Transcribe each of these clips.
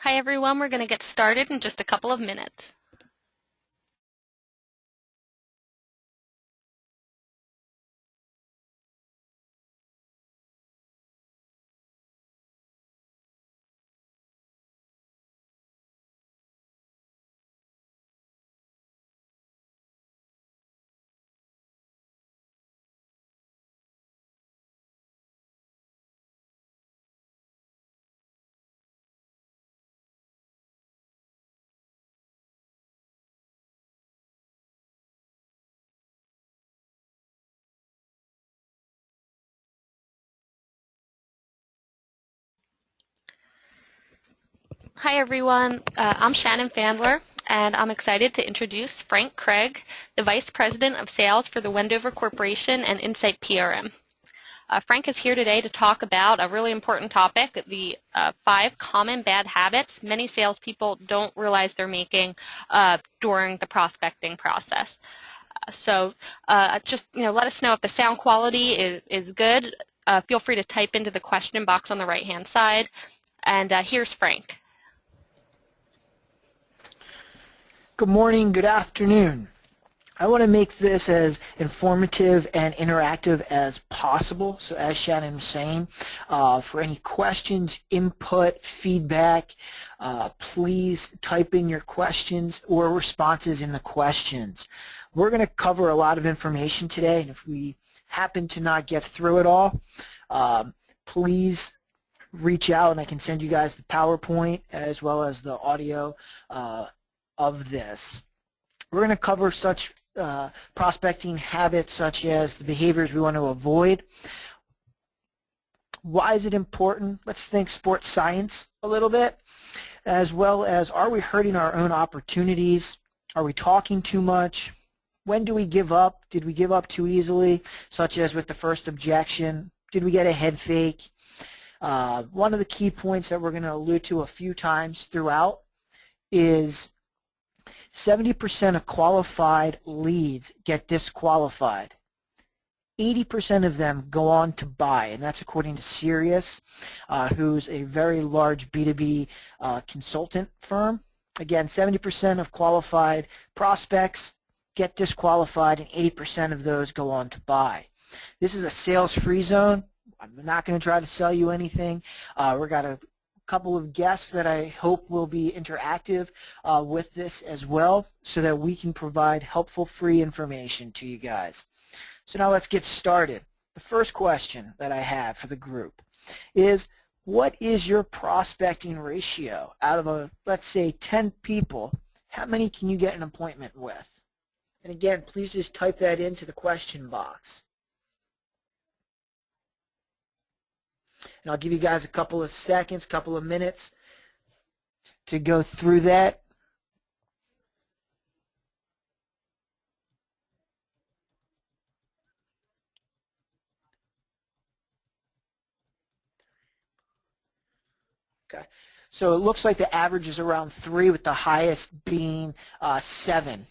Hi everyone, we're going to get started in just a couple of minutes. Hi everyone, I'm Shannon Fandler, and I'm excited to introduce Frank Craig, the Vice President of Sales for the Wendover Corporation and Insight PRM. Frank is here today to talk about a really important topic, the 5 common bad habits many salespeople don't realize they're making during the prospecting process. Just let us know if the sound quality is good. Feel free to type into the question box on the right-hand side. And here's Frank. Good morning, good afternoon. I want to make this as informative and interactive as possible. So as Shannon was saying, for any questions, input, feedback, please type in your questions or responses in the questions. We're going to cover a lot of information today, and if we happen to not get through it all, please reach out and I can send you guys the PowerPoint as well as the audio of this. We're going to cover such prospecting habits such as the behaviors we want to avoid. Why is it important? Let's think sports science a little bit, as well as are we hurting our own opportunities? Are we talking too much? When do we give up? Did we give up too easily, such as with the first objection? Did we get a head fake? One of the key points that we're going to allude to a few times throughout is 70% of qualified leads get disqualified. 80% of them go on to buy, and that's according to Sirius, who's a very large B2B consultant firm. Again, 70% of qualified prospects get disqualified, and 80% of those go on to buy. This is a sales-free zone. I'm not going to try to sell you anything. We've got a couple of guests that I hope will be interactive with this as well so that we can provide helpful free information to you guys. So now let's get started. The first question that I have for the group is, what is your prospecting ratio? Out of let's say 10 people, how many can you get an appointment with? And again, please just type that into the question box. And I'll give you guys a couple of seconds, couple of minutes to go through that. Okay, so it looks like the average is around 3 with the highest being 7.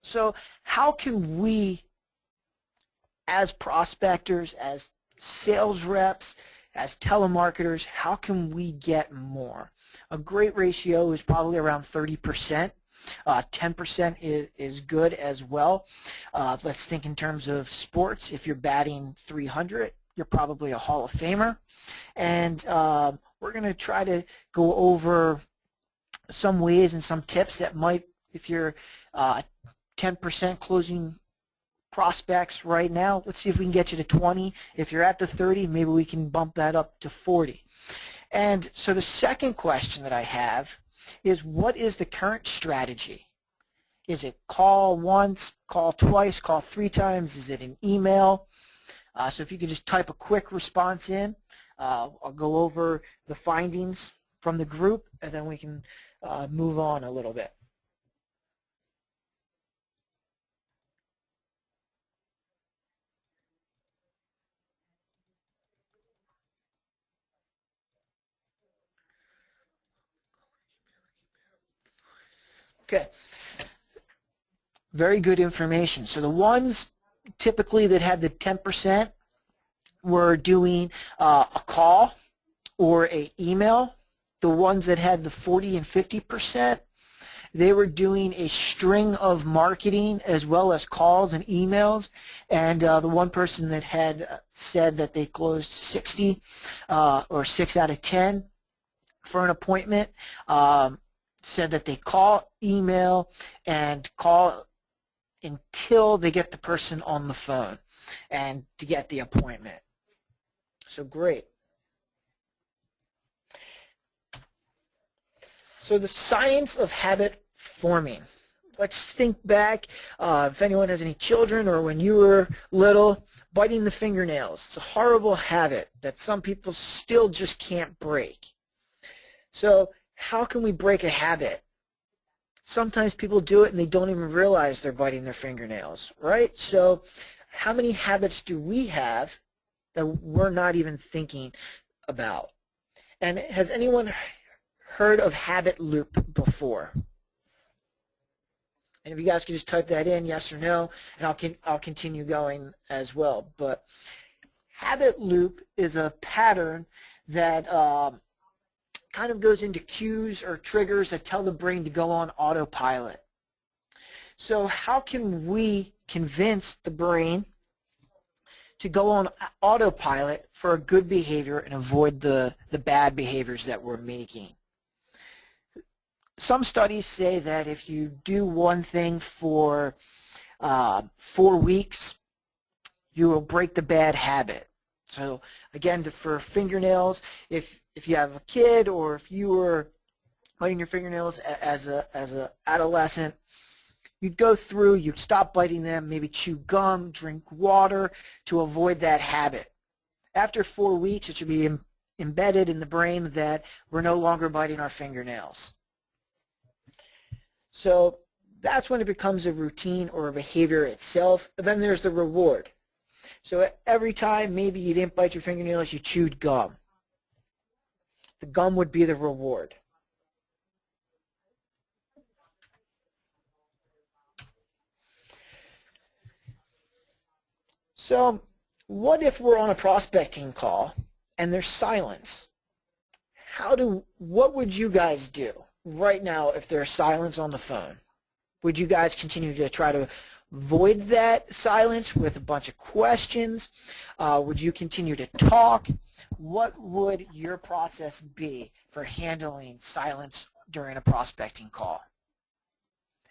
So how can we, as prospectors, as sales reps, as telemarketers, how can we get more? A great ratio is probably around 30%. 10% is good as well. Let's think in terms of sports. If you're batting 300, you're probably a Hall of Famer. And we're going to try to go over some ways and some tips that might, if you're 10% closing prospects right now, let's see if we can get you to 20. If you're at the 30, maybe we can bump that up to 40. And so the second question that I have is, what is the current strategy? Is it call once, call twice, call 3 times? Is it an email? So if you could just type a quick response in, I'll go over the findings from the group, and then we can move on a little bit. Okay, very good information. So the ones typically that had the 10% were doing a call or an email the ones that had the 40 and 50%, they were doing a string of marketing as well as calls and emails. And the one person that had said that they closed 60 or 6 out of 10 for an appointment said that they call, email, and call until they get the person on the phone and to get the appointment. So great. So the science of habit forming. Let's think back, if anyone has any children or when you were little, biting the fingernails. It's a horrible habit that some people still just can't break. So how can we break a habit? Sometimes people do it and they don't even realize they're biting their fingernails, right? So how many habits do we have that we're not even thinking about? And has anyone heard of habit loop before? And if you guys could just type that in, yes or no, and I'll continue going as well. But habit loop is a pattern that kind of goes into cues or triggers that tell the brain to go on autopilot. So how can we convince the brain to go on autopilot for a good behavior and avoid the bad behaviors that we're making? Some studies say that if you do one thing for 4 weeks, you will break the bad habit. So again, for fingernails, if you have a kid or if you were biting your fingernails as a adolescent, you'd go through, you'd stop biting them, maybe chew gum, drink water to avoid that habit. After 4 weeks, it should be embedded in the brain that we're no longer biting our fingernails. So that's when it becomes a routine or a behavior itself. But then there's the reward. So every time maybe you didn't bite your fingernails, you chewed gum. The gum would be the reward. So what if we're on a prospecting call and there's silence? What would you guys do right now if there's silence on the phone? Would you guys continue to try to avoid that silence with a bunch of questions? Would you continue to talk? What would your process be for handling silence during a prospecting call?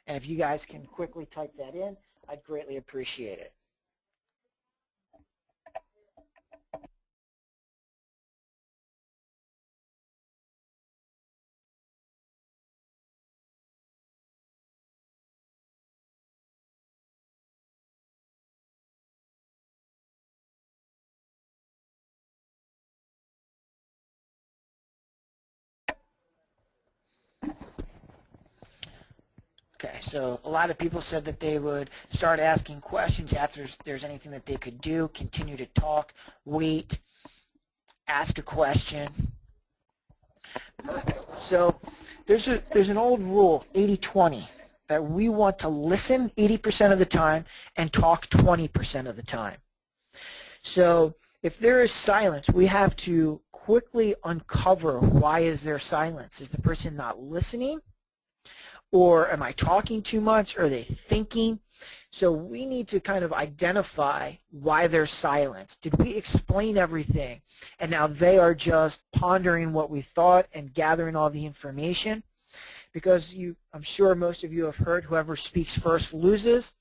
And if you guys can quickly type that in, I'd greatly appreciate it. Okay, so a lot of people said that they would start asking questions after there's anything that they could do, continue to talk, wait, ask a question. So there's an old rule, 80-20, that we want to listen 80% of the time and talk 20% of the time. So if there is silence, we have to quickly uncover why is there silence. Is the person not listening? Or am I talking too much? Are they thinking? So we need to kind of identify why there's silence. Did we explain everything and now they are just pondering what we thought and gathering all the information? Because I'm sure most of you have heard whoever speaks first loses.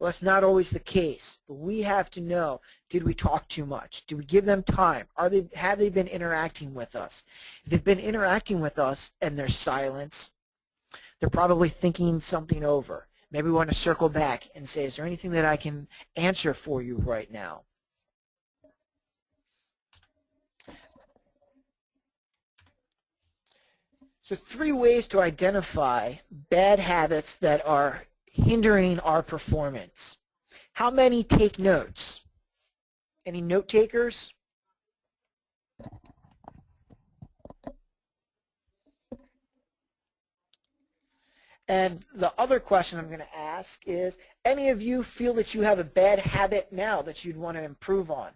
Well, that's not always the case. But we have to know, did we talk too much? Did we give them time? Have they been interacting with us? If they've been interacting with us and there's silence, they're probably thinking something over. Maybe we want to circle back and say, is there anything that I can answer for you right now? So 3 ways to identify bad habits that are hindering our performance. How many take notes? Any note takers? And the other question I'm going to ask is, any of you feel that you have a bad habit now that you'd want to improve on?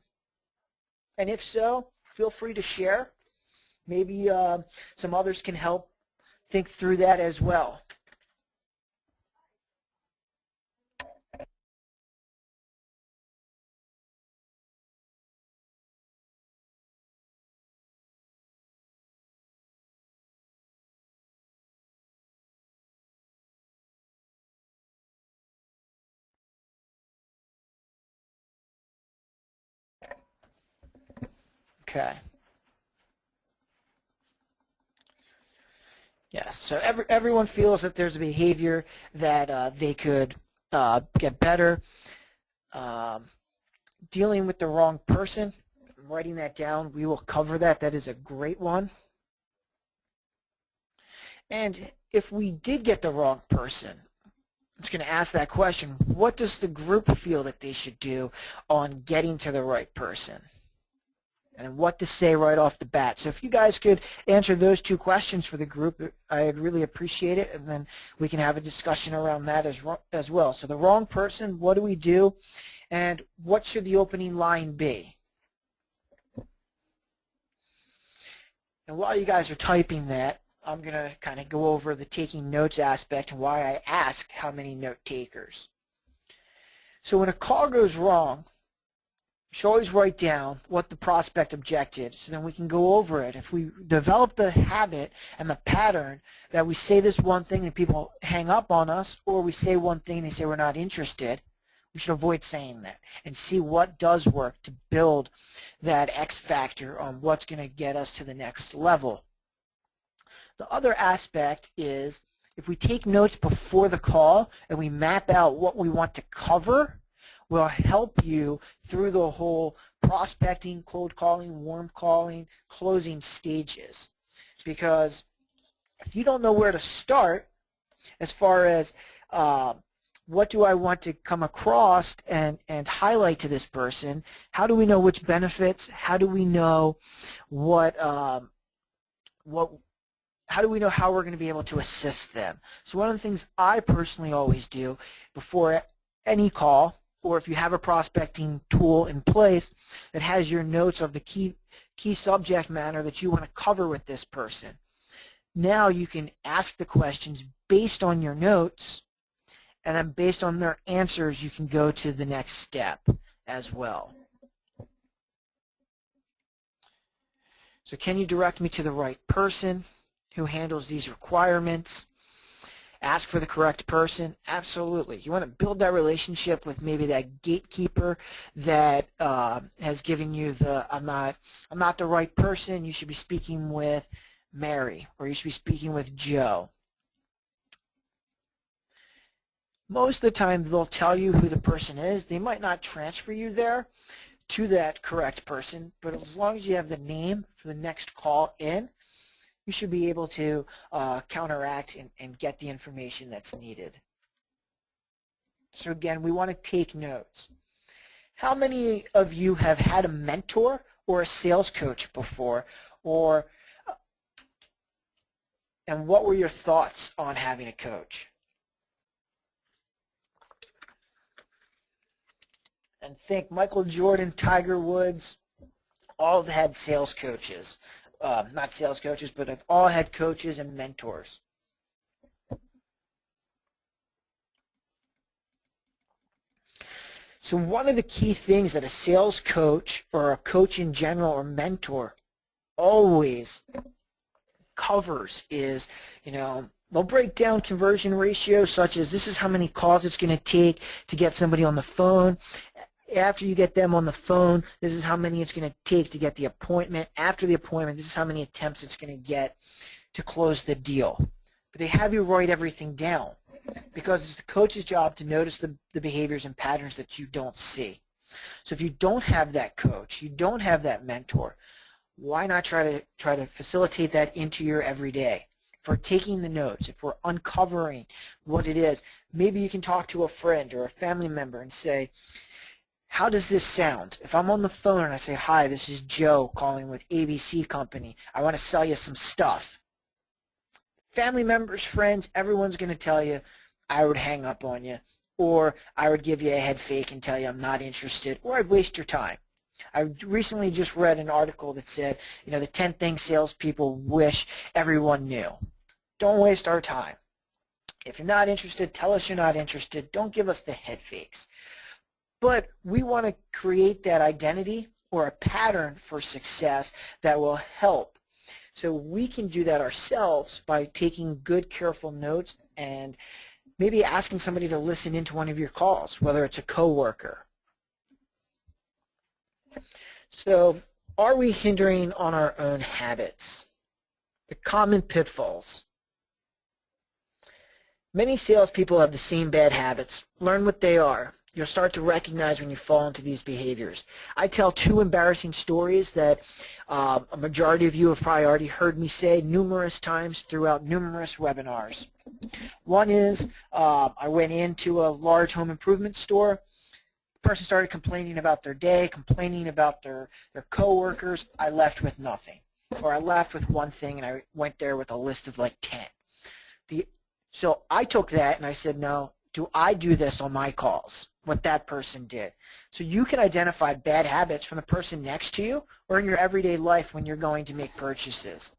And if so, feel free to share. Maybe some others can help think through that as well. Okay. Yes, so everyone feels that there's a behavior that they could get better. Um, Dealing with the wrong person, I'm writing that down. We will cover that. That is a great one. And if we did get the wrong person, I'm just going to ask that question. What does the group feel that they should do on getting to the right person? And what to say right off the bat. So if you guys could answer those two questions for the group, I'd really appreciate it, and then we can have a discussion around that as well. So the wrong person, what do we do, and what should the opening line be? And while you guys are typing that, I'm going to kind of go over the taking notes aspect and why I ask how many note takers. So when a call goes wrong, you should always write down what the prospect objected, so then we can go over it. If we develop the habit and the pattern that we say this one thing and people hang up on us, or we say one thing and they say we're not interested, we should avoid saying that and see what does work to build that X factor on what's going to get us to the next level. The other aspect is if we take notes before the call and we map out what we want to cover, will help you through the whole prospecting, cold calling, warm calling, closing stages. Because if you don't know where to start as far as what do I want to come across and highlight to this person, how do we know which benefits, how do we know how do we know how we're going to be able to assist them? So one of the things I personally always do before any call, or if you have a prospecting tool in place that has your notes of the key subject matter that you want to cover with this person. Now you can ask the questions based on your notes, and then based on their answers you can go to the next step as well. So can you direct me to the right person who handles these requirements? Ask for the correct person. Absolutely. You want to build that relationship with maybe that gatekeeper that has given you the I'm not the right person. You should be speaking with Mary, or you should be speaking with Joe. Most of the time they'll tell you who the person is. They might not transfer you there to that correct person, but as long as you have the name for the next call in, you should be able to counteract and get the information that's needed. So again, we want to take notes. How many of you have had a mentor or a sales coach before, and what were your thoughts on having a coach? And think Michael Jordan, Tiger Woods, all have had sales coaches. Not sales coaches, but have all had coaches and mentors. So one of the key things that a sales coach or a coach in general or mentor always covers is, they'll break down conversion ratios such as this is how many calls it's going to take to get somebody on the phone. After you get them on the phone, this is how many it's going to take to get the appointment. After the appointment, this is how many attempts it's going to get to close the deal. But they have you write everything down because it's the coach's job to notice the behaviors and patterns that you don't see. So if you don't have that coach, you don't have that mentor, why not try to facilitate that into your everyday? If we're taking the notes, if we're uncovering what it is, maybe you can talk to a friend or a family member and say, how does this sound? If I'm on the phone and I say, hi, this is Joe calling with ABC Company. I want to sell you some stuff. Family members, friends, everyone's going to tell you, I would hang up on you, or I would give you a head fake and tell you I'm not interested, or I'd waste your time. I recently just read an article that said, the 10 things salespeople wish everyone knew. Don't waste our time. If you're not interested, tell us you're not interested. Don't give us the head fakes. But we want to create that identity or a pattern for success that will help. So we can do that ourselves by taking good, careful notes and maybe asking somebody to listen into one of your calls, whether it's a coworker. So are we hindering on our own habits? The common pitfalls. Many salespeople have the same bad habits. Learn what they are. You'll start to recognize when you fall into these behaviors. I tell 2 embarrassing stories that a majority of you have probably already heard me say numerous times throughout numerous webinars. One is I went into a large home improvement store. The person started complaining about their day, complaining about their coworkers. I left with nothing. Or I left with one thing and I went there with a list of like 10. So I took that and I said, no, do I do this on my calls? What that person did. So you can identify bad habits from the person next to you or in your everyday life when you're going to make purchases.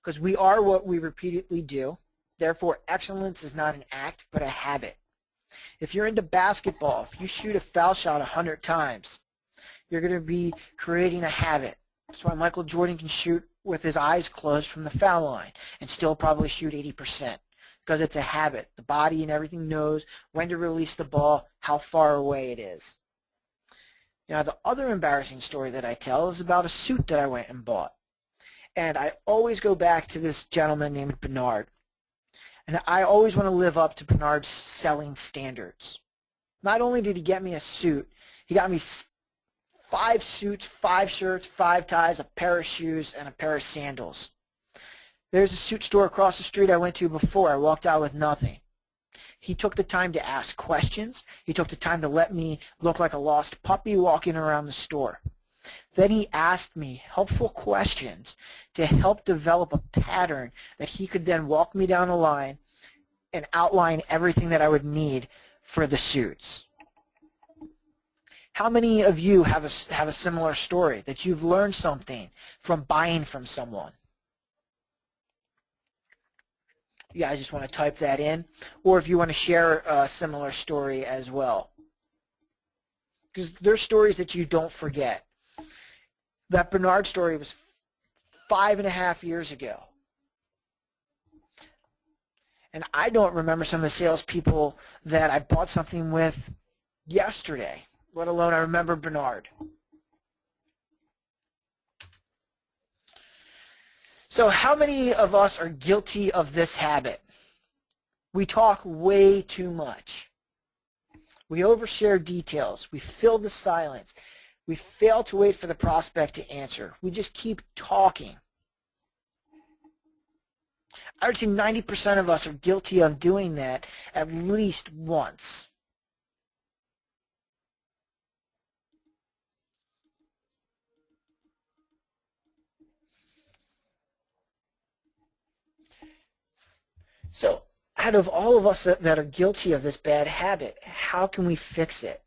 Because we are what we repeatedly do. Therefore, excellence is not an act, but a habit. If you're into basketball, if you shoot a foul shot 100 times, you're going to be creating a habit. That's why Michael Jordan can shoot with his eyes closed from the foul line and still probably shoot 80%. Because it's a habit. The body and everything knows when to release the ball, how far away it is. Now, the other embarrassing story that I tell is about a suit that I went and bought. And I always go back to this gentleman named Bernard. And I always want to live up to Bernard's selling standards. Not only did he get me a suit, he got me 5 suits, 5 shirts, 5 ties, a pair of shoes, and a pair of sandals. There's a suit store across the street I went to before. I walked out with nothing. He took the time to ask questions. He took the time to let me look like a lost puppy walking around the store. Then he asked me helpful questions to help develop a pattern that he could then walk me down the line and outline everything that I would need for the suits. How many of you have a similar story that you've learned something from buying from someone? You guys just want to type that in, or if you want to share a similar story as well. Because there's stories that you don't forget. That Bernard story was 5.5 years ago. And I don't remember some of the salespeople that I bought something with yesterday, let alone I remember Bernard. So how many of us are guilty of this habit? We talk way too much. We overshare details. We fill the silence. We fail to wait for the prospect to answer. We just keep talking. I would say 90% of us are guilty of doing that at least once. So out of all of us that are guilty of this bad habit, how can we fix it?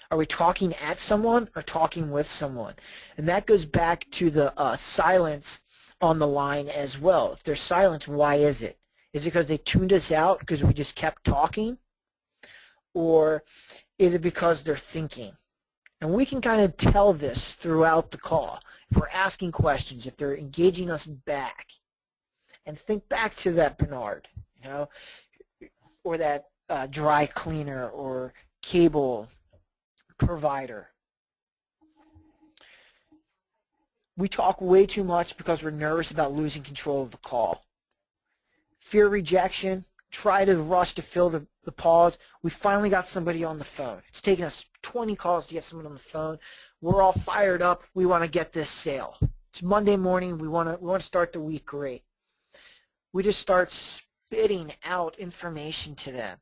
Are we talking at someone or talking with someone? And that goes back to the silence on the line as well. If there's silence, why is it? Is it because they tuned us out because we just kept talking? Or is it because they're thinking? And we can kind of tell this throughout the call. If we're asking questions, if they're engaging us back. And think back to that Bernard, or that dry cleaner or cable provider. We talk way too much because we're nervous about losing control of the call. Fear rejection, try to rush to fill the pause. We finally got somebody on the phone. It's taken us 20 calls to get someone on the phone. We're all fired up. We want to get this sale. It's Monday morning. We want to start the week great. We just start spitting out information to them,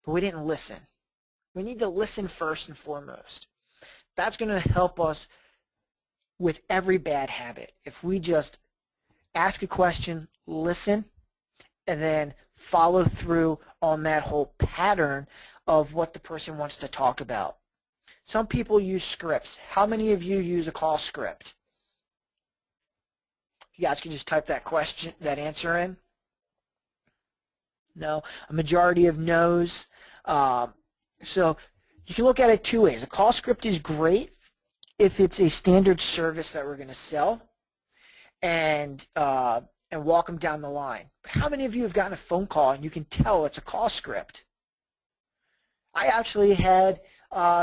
but we didn't listen. We need to listen first and foremost. That's going to help us with every bad habit. If we just ask a question, listen, and then follow through on that whole pattern of what the person wants to talk about. Some people use scripts. How many of you use a call script? You guys can just type that answer in. No, a majority of no's. So you can look at it two ways. A call script is great if it's a standard service that we're going to sell and walk them down the line. But how many of you have gotten a phone call and you can tell it's a call script? I actually had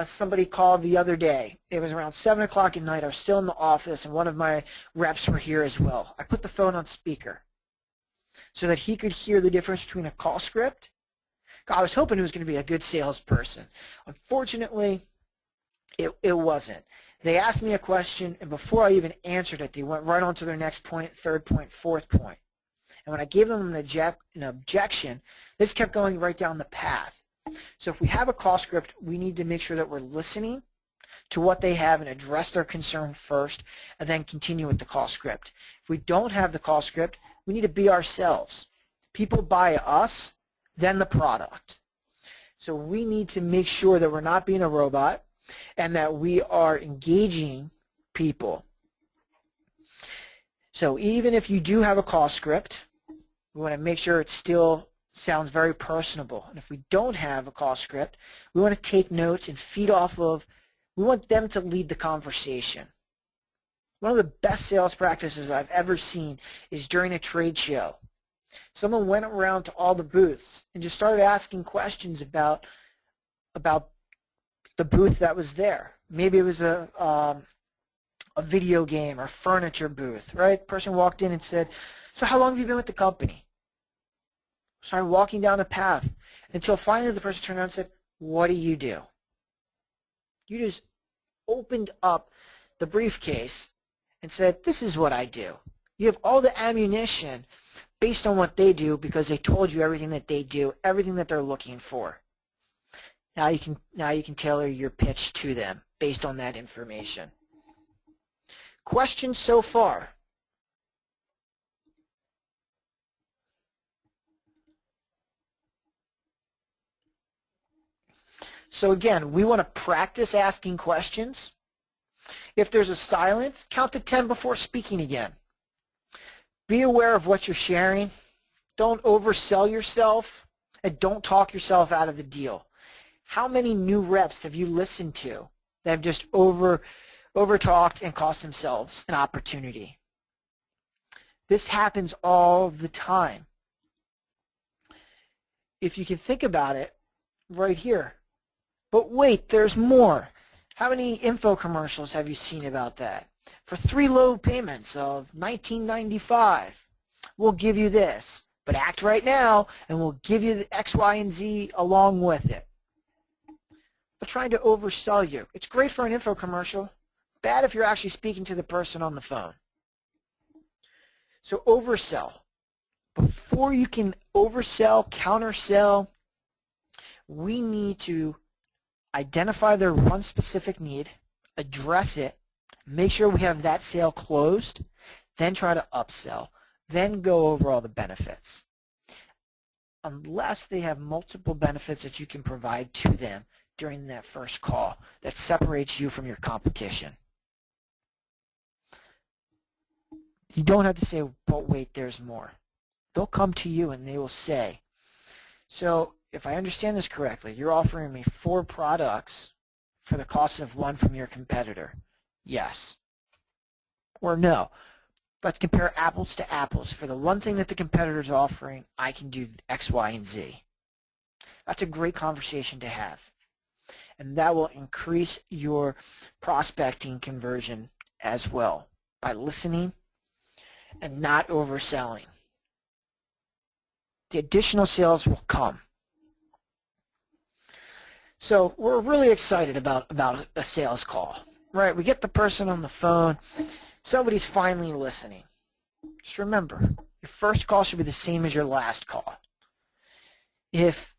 somebody call the other day. It was around 7 o'clock at night. I was still in the office, and one of my reps were here as well. I put the phone on speaker so that he could hear the difference between a call script. I was hoping it was going to be a good salesperson. Unfortunately, it wasn't. They asked me a question, and before I even answered it, they went right on to their next point, third point, fourth point. And when I gave them an objection, they just kept going right down the path. So if we have a call script, we need to make sure that we're listening to what they have and address their concern first, and then continue with the call script. If we don't have the call script, we need to be ourselves. People buy us, then the product. So we need to make sure that we're not being a robot and that we are engaging people. So even if you do have a call script, we want to make sure it still sounds very personable. And if we don't have a call script, we want to take notes and feed off of, we want them to lead the conversation. One of the best sales practices I've ever seen is during a trade show. Someone went around to all the booths and just started asking questions about the booth that was there. Maybe it was a video game or furniture booth, right? The person walked in and said, "So how long have you been with the company?" Started walking down the path until finally the person turned around and said, "What do you do?" You just opened up the briefcase and said, "This is what I do." You have all the ammunition based on what they do because they told you everything that they do, everything that they're looking for. Now you can tailor your pitch to them based on that information. Questions so far? So again, we want to practice asking questions. If there's a silence, count to 10 before speaking again. Be aware of what you're sharing. Don't oversell yourself, and don't talk yourself out of the deal. How many new reps have you listened to that have just over-talked and cost themselves an opportunity? This happens all the time. If you can think about it, right here. But wait, there's more. How many info commercials have you seen about that? For 3 low payments of $19.95, we'll give you this, but act right now and we'll give you the X, Y, and Z along with it. They're trying to oversell you. It's great for an info commercial, bad if you're actually speaking to the person on the phone. So oversell. Before you can oversell, countersell, we need to identify their one specific need, address it, make sure we have that sale closed, then try to upsell, then go over all the benefits. Unless they have multiple benefits that you can provide to them during that first call that separates you from your competition. You don't have to say, but wait, there's more. They'll come to you and they will say, so if I understand this correctly, you're offering me 4 products for the cost of 1 from your competitor. Yes. Or no. Let's compare apples to apples. For the one thing that the competitor is offering, I can do X, Y, and Z. That's a great conversation to have. And that will increase your prospecting conversion as well by listening and not overselling. The additional sales will come. So we're really excited about a sales call, right? We get the person on the phone. Somebody's finally listening. Just remember, your first call should be the same as your last call. If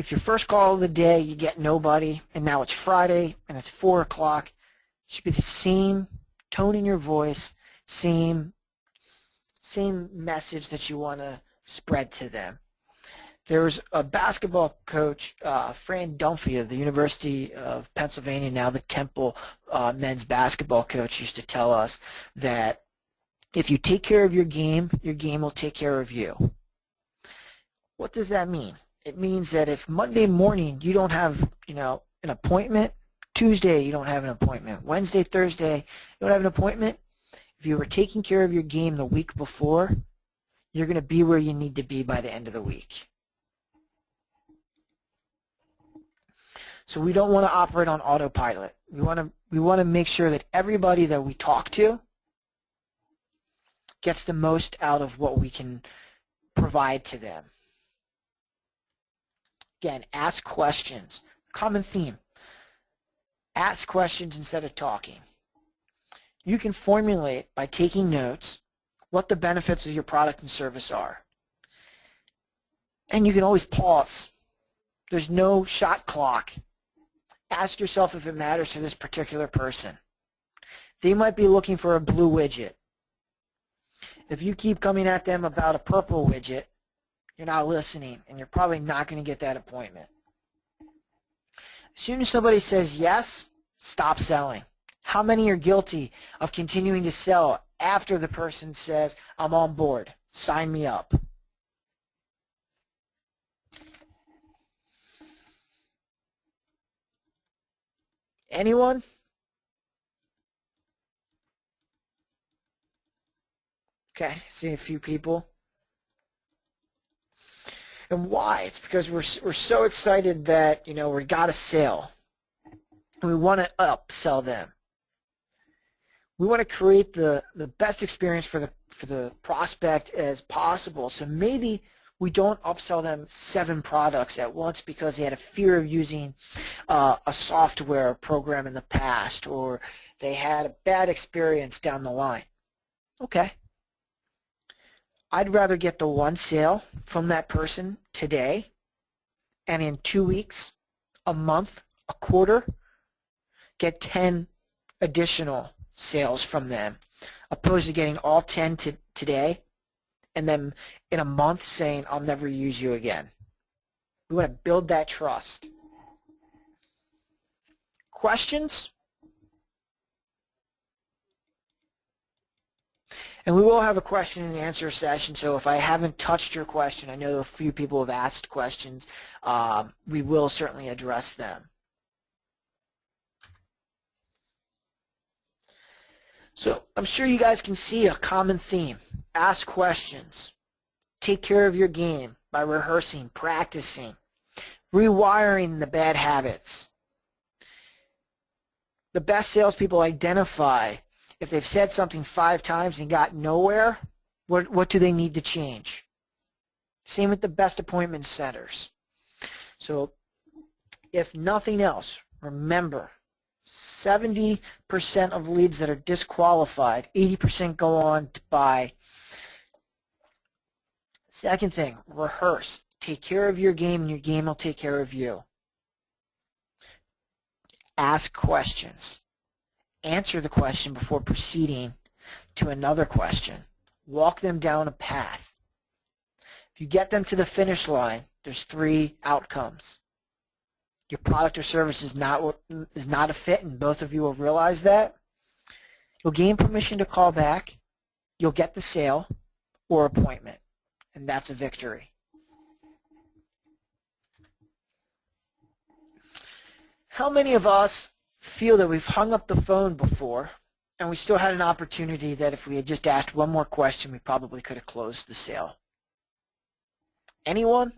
your first call of the day you get nobody, and now it's Friday and it's 4 o'clock, it should be the same tone in your voice, same message that you want to spread to them. There's a basketball coach, Fran Dunphy of the University of Pennsylvania, now the Temple men's basketball coach, used to tell us that if you take care of your game will take care of you. What does that mean? It means that if Monday morning you don't have, an appointment, Tuesday you don't have an appointment, Wednesday, Thursday you don't have an appointment, if you were taking care of your game the week before, you're going to be where you need to be by the end of the week. So we don't want to operate on autopilot. We want to make sure that everybody that we talk to gets the most out of what we can provide to them. Again, ask questions. Common theme. Ask questions instead of talking. You can formulate by taking notes what the benefits of your product and service are. And you can always pause. There's no shot clock. Ask yourself if it matters to this particular person. They might be looking for a blue widget. If you keep coming at them about a purple widget, you're not listening, and you're probably not going to get that appointment. As soon as somebody says yes, stop selling. How many are guilty of continuing to sell after the person says, I'm on board, sign me up? Anyone? Okay, see a few people. And why? It's because we're so excited that, we got a sale. And we want to upsell them. We want to create the best experience for the prospect as possible. So maybe we don't upsell them 7 products at once because they had a fear of using a software program in the past, or they had a bad experience down the line. Okay. I'd rather get the one sale from that person today, and in 2 weeks, a month, a quarter, get 10 additional sales from them, opposed to getting all 10 today and then in a month saying, I'll never use you again. We want to build that trust. Questions? And we will have a question and answer session, so if I haven't touched your question, I know a few people have asked questions, we will certainly address them. So I'm sure you guys can see a common theme. Ask questions. Take care of your game by rehearsing, practicing, rewiring the bad habits. The best salespeople identify if they've said something 5 times and got nowhere, what do they need to change? Same with the best appointment setters. So if nothing else, remember, 70% of leads that are disqualified, 80% go on to buy. Second thing, rehearse. Take care of your game, and your game will take care of you. Ask questions. Answer the question before proceeding to another question. Walk them down a path. If you get them to the finish line, there's 3 outcomes. Your product or service is not a fit, and both of you will realize that. You'll gain permission to call back, you'll get the sale or appointment, and that's a victory. How many of us feel that we've hung up the phone before and we still had an opportunity that if we had just asked one more question, we probably could have closed the sale? Anyone?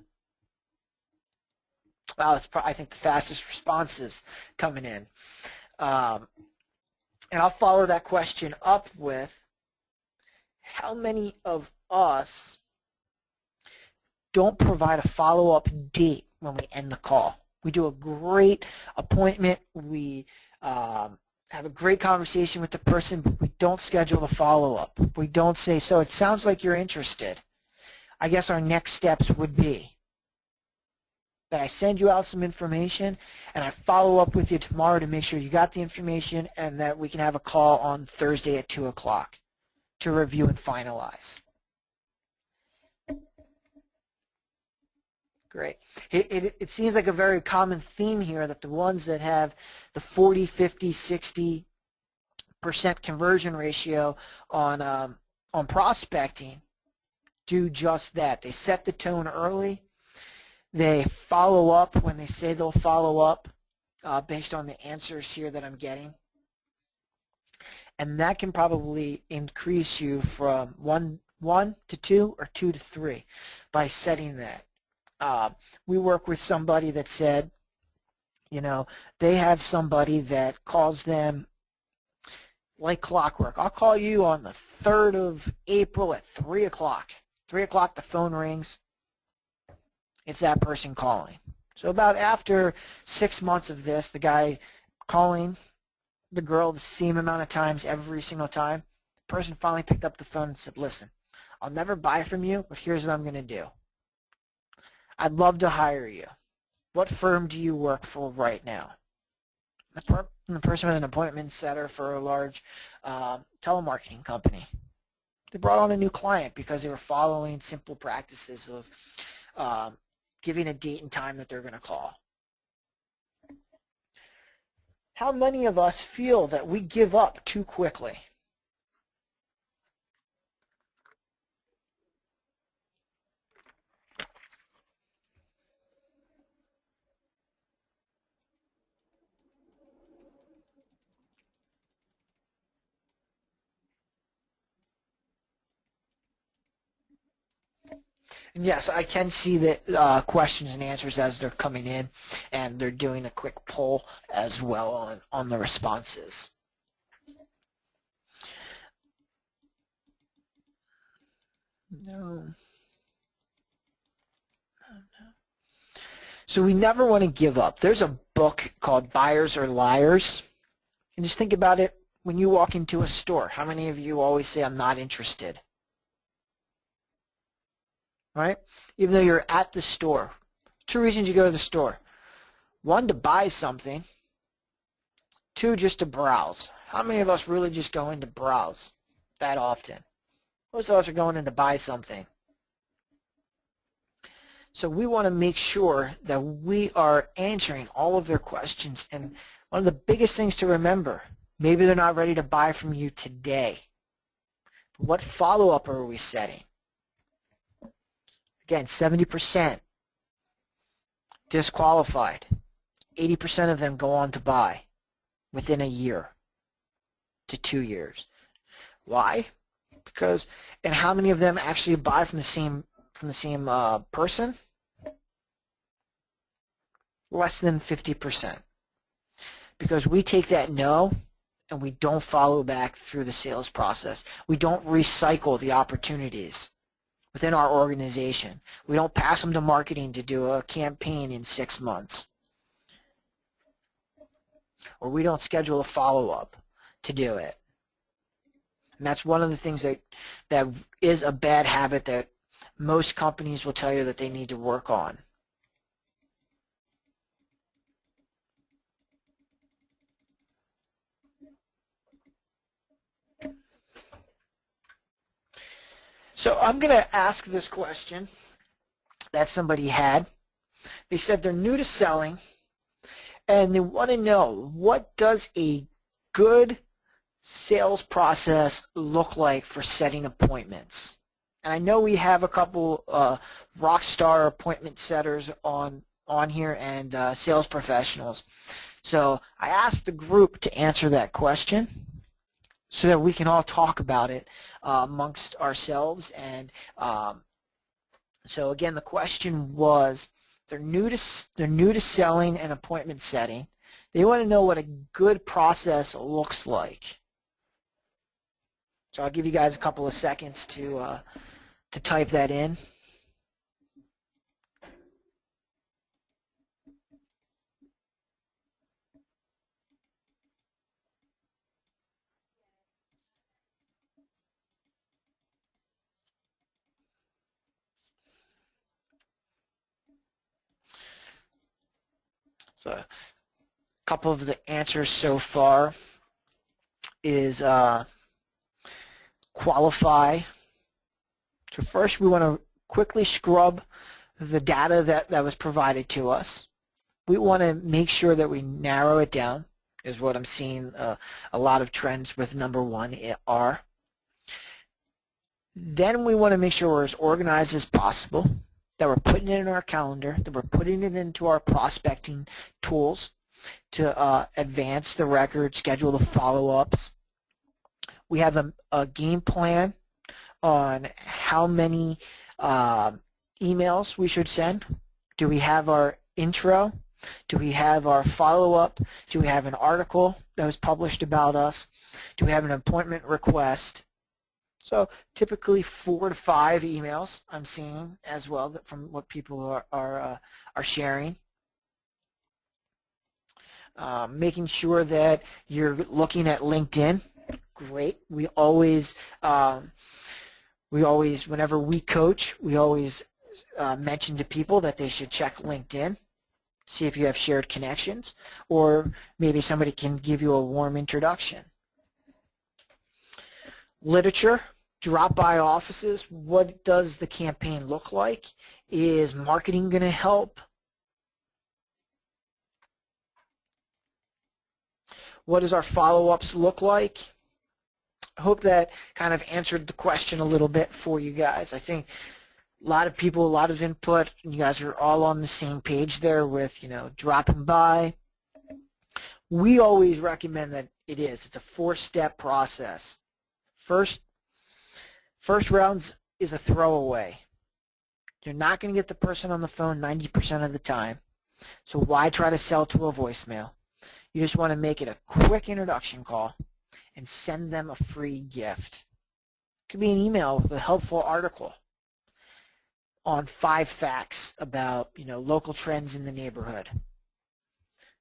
Wow, that's I think the fastest responses coming in. And I'll follow that question up with, how many of us don't provide a follow-up date when we end the call? We do a great appointment. We have a great conversation with the person, but we don't schedule the follow-up. We don't say, so it sounds like you're interested. I guess our next steps would be that I send you out some information and I follow up with you tomorrow to make sure you got the information, and that we can have a call on Thursday at 2 o'clock to review and finalize. Great. It seems like a very common theme here that the ones that have the 40, 50, 60% conversion ratio on prospecting do just that. They set the tone early. They follow up when they say they'll follow up based on the answers here that I'm getting. And that can probably increase you from 1 to 2 or 2 to 3 by setting that. We work with somebody that said, you know, they have somebody that calls them like clockwork. I'll call you on the 3rd of April at 3 o'clock. 3 o'clock the phone rings. It's that person calling. So about after 6 months of this, the guy calling the girl the same amount of times every single time, the person finally picked up the phone and said, listen, I'll never buy from you, but here's what I'm going to do. I'd love to hire you. What firm do you work for right now? The person was an appointment setter for a large telemarketing company. They brought on a new client because they were following simple practices of giving a date and time that they're going to call. How many of us feel that we give up too quickly? And yes, I can see the questions and answers as they're coming in, and they're doing a quick poll as well on the responses. No. So we never want to give up. There's a book called Buyers Are Liars. And just think about it when you walk into a store. How many of you always say, I'm not interested? Right? Even though you're at the store. 2 reasons you go to the store. 1, to buy something. 2, just to browse. How many of us really just go in to browse that often? Most of us are going in to buy something. So we want to make sure that we are answering all of their questions. And one of the biggest things to remember, maybe they're not ready to buy from you today. What follow-up are we setting? Again, 70% disqualified. 80% of them go on to buy within a year to 2 years. Why? Because, and how many of them actually buy from the same person? Less than 50%. Because we take that no and we don't follow back through the sales process. We don't recycle the opportunities within our organization. We don't pass them to marketing to do a campaign in 6 months. Or we don't schedule a follow-up to do it. And that's one of the things that is a bad habit that most companies will tell you that they need to work on. So I'm going to ask this question that somebody had. They said they're new to selling and they want to know, what does a good sales process look like for setting appointments? And I know we have a couple rock star appointment setters on here and sales professionals. So I asked the group to answer that question so that we can all talk about it amongst ourselves. And so again, the question was, they're new to selling and appointment setting. They want to know what a good process looks like. So I'll give you guys a couple of seconds to type that in. So a couple of the answers so far is qualify. So first we want to quickly scrub the data that was provided to us. We want to make sure that we narrow it down, is what I'm seeing a lot of trends with number one are. Then we want to make sure we're as organized as possible, that we're putting it in our calendar, that we're putting it into our prospecting tools to advance the record, schedule the follow-ups. We have a game plan on how many emails we should send. Do we have our intro? Do we have our follow-up? Do we have an article that was published about us? Do we have an appointment request? So typically 4 to 5 emails I'm seeing as well from what people are sharing. Making sure that you're looking at LinkedIn. Great. We always, whenever we coach, we always mention to people that they should check LinkedIn, see if you have shared connections, or maybe somebody can give you a warm introduction. Literature, drop by offices. What does the campaign look like? Is marketing going to help? What does our follow-ups look like? I hope that kind of answered the question a little bit for you guys. I think a lot of people, a lot of input, and you guys are all on the same page there with, dropping by. We always recommend that it's a 4-step process. First round is a throwaway. You're not going to get the person on the phone 90% of the time, so why try to sell to a voicemail? You just want to make it a quick introduction call and send them a free gift. It could be an email with a helpful article on 5 facts about, local trends in the neighborhood.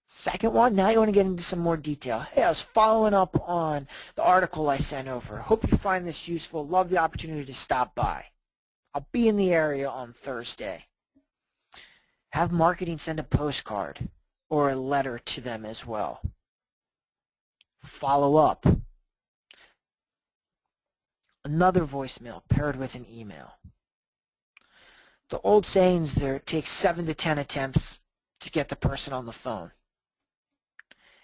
Second one, now you want to get into some more detail. Hey, I was following up on the article I sent over. Hope you find this useful. Love the opportunity to stop by. I'll be in the area on Thursday. Have marketing send a postcard or a letter to them as well. Follow up. Another voicemail paired with an email. The old sayings there, it takes 7 to 10 attempts to get the person on the phone.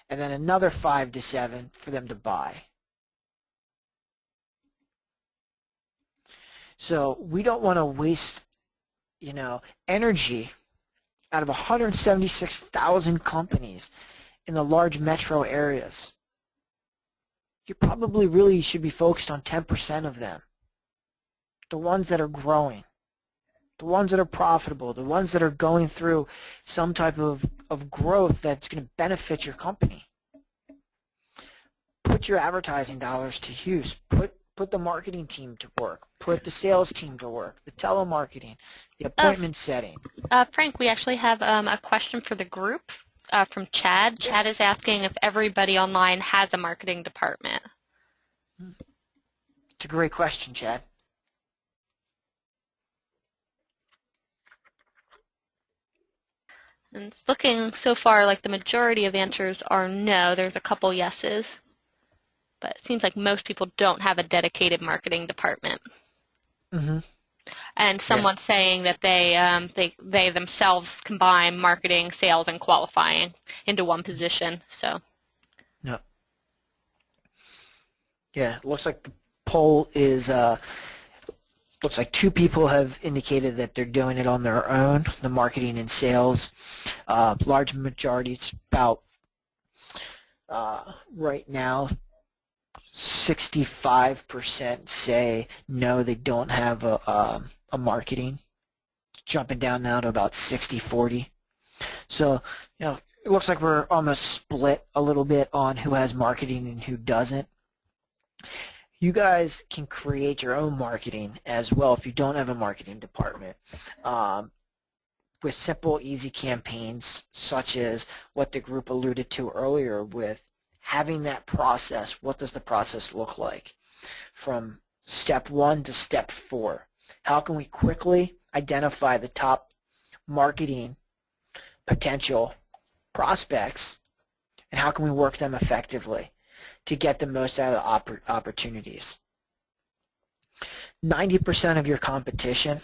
And then another 5 to 7 for them to buy. So we don't want to waste, energy out of 176,000 companies in the large metro areas. You probably really should be focused on 10% of them. The ones that are growing, the ones that are profitable, the ones that are going through some type of growth that's going to benefit your company. Put your advertising dollars to use. Put the marketing team to work. Put the sales team to work. The telemarketing, the appointment setting. Frank, we actually have a question for the group from Chad. Chad is asking if everybody online has a marketing department. It's a great question, Chad. And it's looking so far like the majority of answers are no. There's a couple yeses. But it seems like most people don't have a dedicated marketing department. Mm-hmm. And someone's saying that they themselves combine marketing, sales, and qualifying into one position. So. No. Yeah, it looks like the poll is. Looks like 2 people have indicated that they're doing it on their own. The marketing and sales. Large majority. It's about right now. 65% say no, they don't have a marketing. Jumping down now to about 60-40. So, it looks like we're almost split a little bit on who has marketing and who doesn't. You guys can create your own marketing as well if you don't have a marketing department. With simple, easy campaigns such as what the group alluded to earlier with having that process. What does the process look like? From step 1 to step 4. How can we quickly identify the top marketing potential prospects, and how can we work them effectively to get the most out of opportunities? 90% of your competition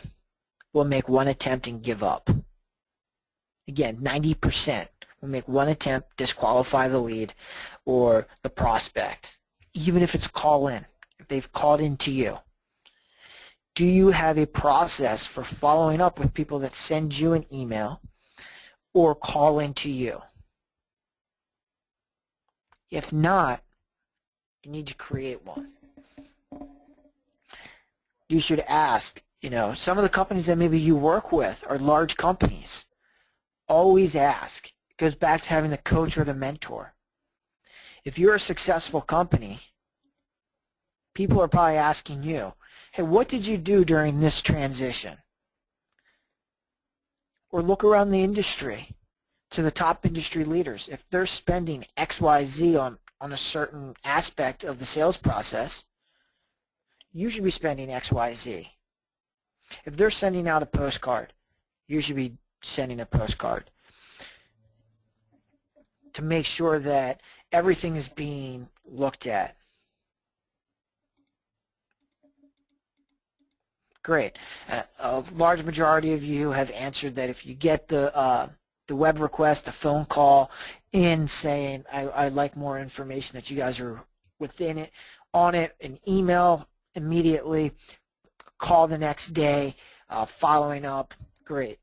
will make one attempt and give up. Again, 90% will make one attempt, disqualify the lead or the prospect, even if it's a call in, if they've called in to you. Do you have a process for following up with people that send you an email or call in to you? If not, you need to create one. You should ask, some of the companies that maybe you work with are large companies. Always ask. It goes back to having the coach or the mentor. If you're a successful company, people are probably asking you, hey, what did you do during this transition? Or look around the industry to the top industry leaders. If they're spending X, Y, Z on a certain aspect of the sales process, you should be spending X, Y, Z. If they're sending out a postcard, you should be sending a postcard to make sure that everything is being looked at. Great. A large majority of you have answered that if you get the web request, the phone call in saying, I'd like more information, that you guys are within it, on it, an email immediately, call the next day, following up. Great.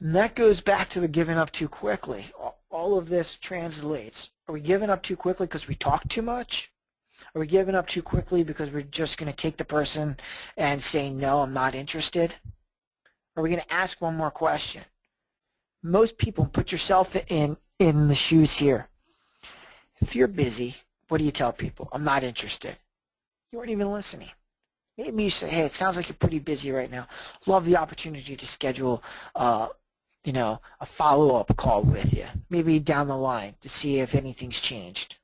And that goes back to the giving up too quickly. All of this translates. Are we giving up too quickly because we talk too much? Are we giving up too quickly because we're just going to take the person and say, no, I'm not interested? Are we going to ask one more question? Most people, put yourself in the shoes here. If you're busy, what do you tell people? I'm not interested. You weren't even listening. Maybe you say, hey, it sounds like you're pretty busy right now. Love the opportunity to schedule a follow-up call with you, maybe down the line, to see if anything's changed.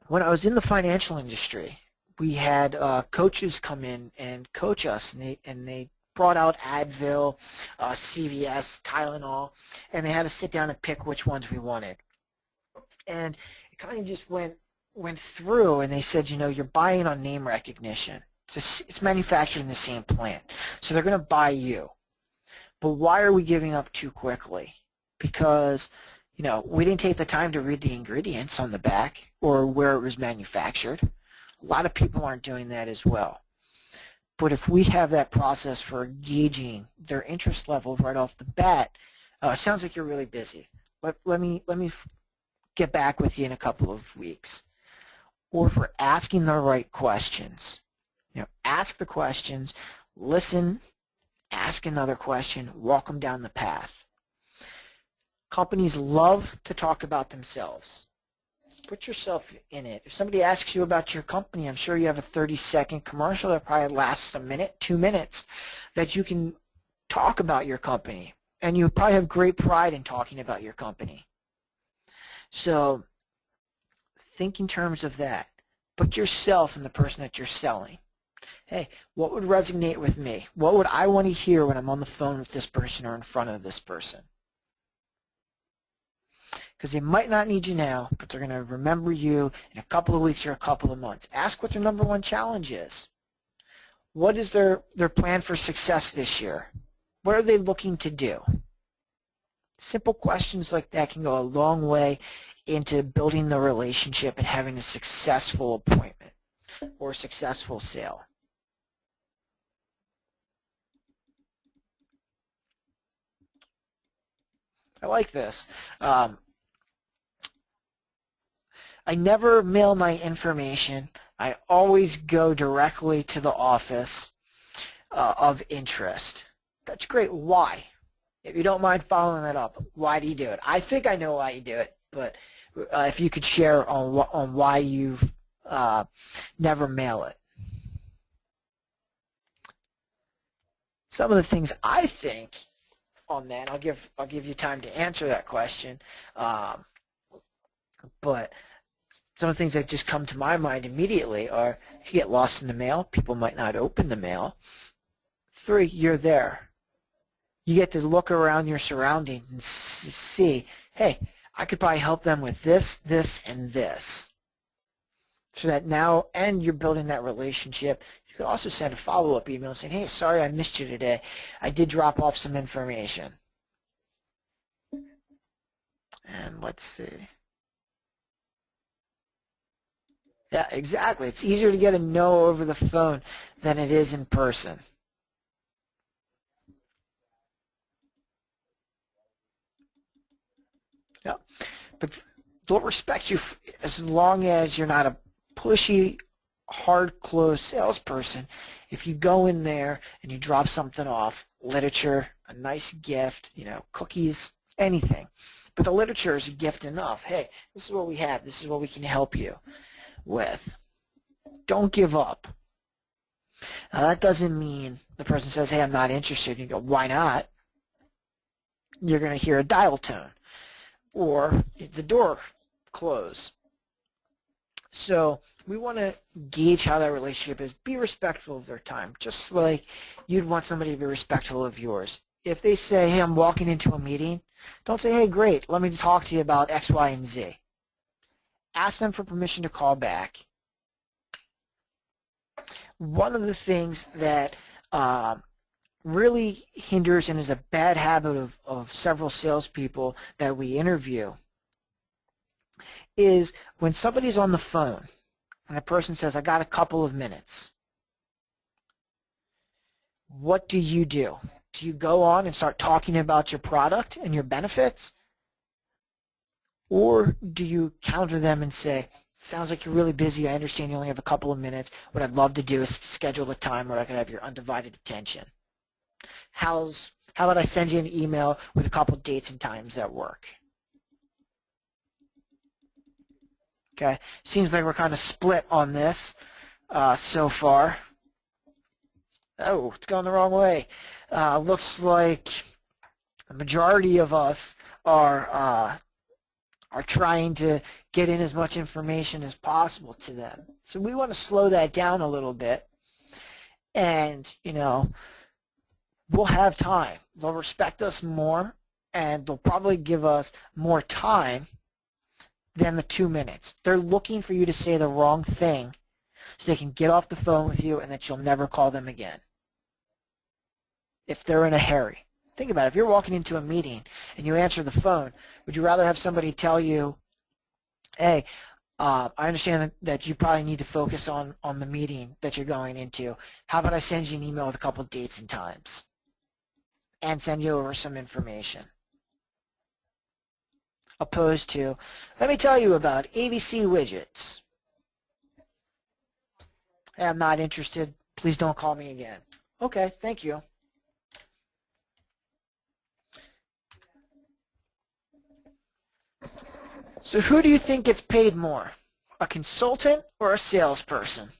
When I was in the financial industry, we had coaches come in and coach us, and they brought out Advil, CVS, Tylenol, and they had to sit down and pick which ones we wanted. And it kind of just went through, and they said, you're buying on name recognition. It's manufactured in the same plant, so they're going to buy you. But why are we giving up too quickly? Because we didn't take the time to read the ingredients on the back or where it was manufactured. A lot of people aren't doing that as well. But if we have that process for gauging their interest level right off the bat, it sounds like you're really busy. Let me get back with you in a couple of weeks. Or if we're asking the right questions. Ask the questions, listen, ask another question, walk them down the path. Companies love to talk about themselves. Put yourself in it. If somebody asks you about your company, I'm sure you have a 30-second commercial that probably lasts a minute, 2 minutes, that you can talk about your company. And you probably have great pride in talking about your company. So think in terms of that. Put yourself in the person that you're selling. Hey, what would resonate with me? What would I want to hear when I'm on the phone with this person or in front of this person? Because they might not need you now, but they're going to remember you in a couple of weeks or a couple of months. Ask what their number one challenge is. What is their plan for success this year? What are they looking to do? Simple questions like that can go a long way into building the relationship and having a successful appointment or a successful sale. I like this. I never mail my information. I always go directly to the office of interest. That's great. Why? If you don't mind following that up, why do you do it? I think I know why you do it, but if you could share on why you never mail it. Some of the things I think on that, I'll give you time to answer that question, but some of the things that just come to my mind immediately are, if you get lost in the mail, people might not open the mail. 3, you're there. You get to look around your surroundings and see, hey, I could probably help them with this, this, and this. So that now, and you're building that relationship. You could also send a follow-up email saying, hey, sorry I missed you today. I did drop off some information. And let's see. Yeah, exactly. It's easier to get a no over the phone than it is in person. Yeah. But they'll respect you as long as you're not a pushy, hard, closed salesperson. If you go in there and you drop something off, literature, a nice gift, cookies, anything. But the literature is a gift enough. Hey, this is what we have. This is what we can help you with. Don't give up. Now that doesn't mean the person says, hey, I'm not interested. And you go, why not? You're going to hear a dial tone or the door close. So we want to gauge how that relationship is. Be respectful of their time, just like you'd want somebody to be respectful of yours. If they say, hey, I'm walking into a meeting, don't say, hey, great, let me talk to you about X, Y, and Z. Ask them for permission to call back. One of the things that really hinders and is a bad habit of several salespeople that we interview is when somebody's on the phone and a person says, I got a couple of minutes. What do? Do you go on and start talking about your product and your benefits? Or do you counter them and say, sounds like you're really busy. I understand you only have a couple of minutes. What I'd love to do is schedule a time where I can have your undivided attention. How about I send you an email with a couple of dates and times that work? Okay, seems like we're kind of split on this so far. Oh, it's going the wrong way. Looks like the majority of us are trying to get in as much information as possible to them. So we want to slow that down a little bit. And, we'll have time. They'll respect us more, and they'll probably give us more time than the 2 minutes. They're looking for you to say the wrong thing so they can get off the phone with you and that you'll never call them again if they're in a hurry. Think about it. If you're walking into a meeting and you answer the phone, would you rather have somebody tell you, hey, I understand that you probably need to focus on the meeting that you're going into. How about I send you an email with a couple of dates and times and send you over some information? Opposed to, let me tell you about ABC widgets. Hey, I'm not interested. Please don't call me again. Okay, thank you. So who do you think gets paid more? A consultant or a salesperson?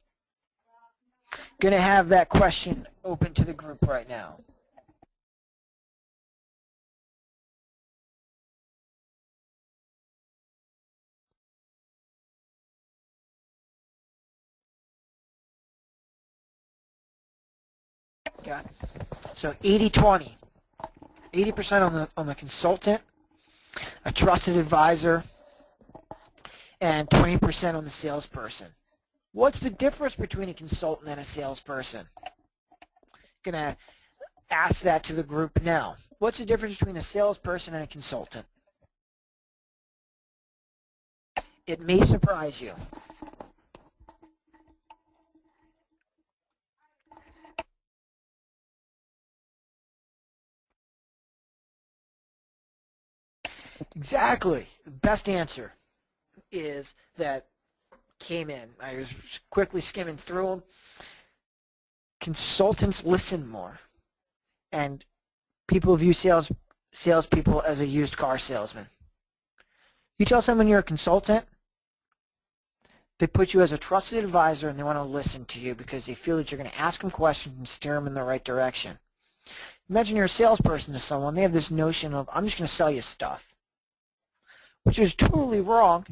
Going to have that question open to the group right now. Got it. So 80-20. 80% on the consultant, a trusted advisor, and 20% on the salesperson. What's the difference between a consultant and a salesperson? Going to ask that to the group now. What's the difference between a salesperson and a consultant? It may surprise you. Exactly. The best answer is that came in. I was quickly skimming through them. Consultants listen more, and people view salespeople as a used car salesman. You tell someone you're a consultant, they put you as a trusted advisor, and they want to listen to you because they feel that you're going to ask them questions and steer them in the right direction. Imagine you're a salesperson to someone. They have this notion of, I'm just going to sell you stuff, which is totally wrong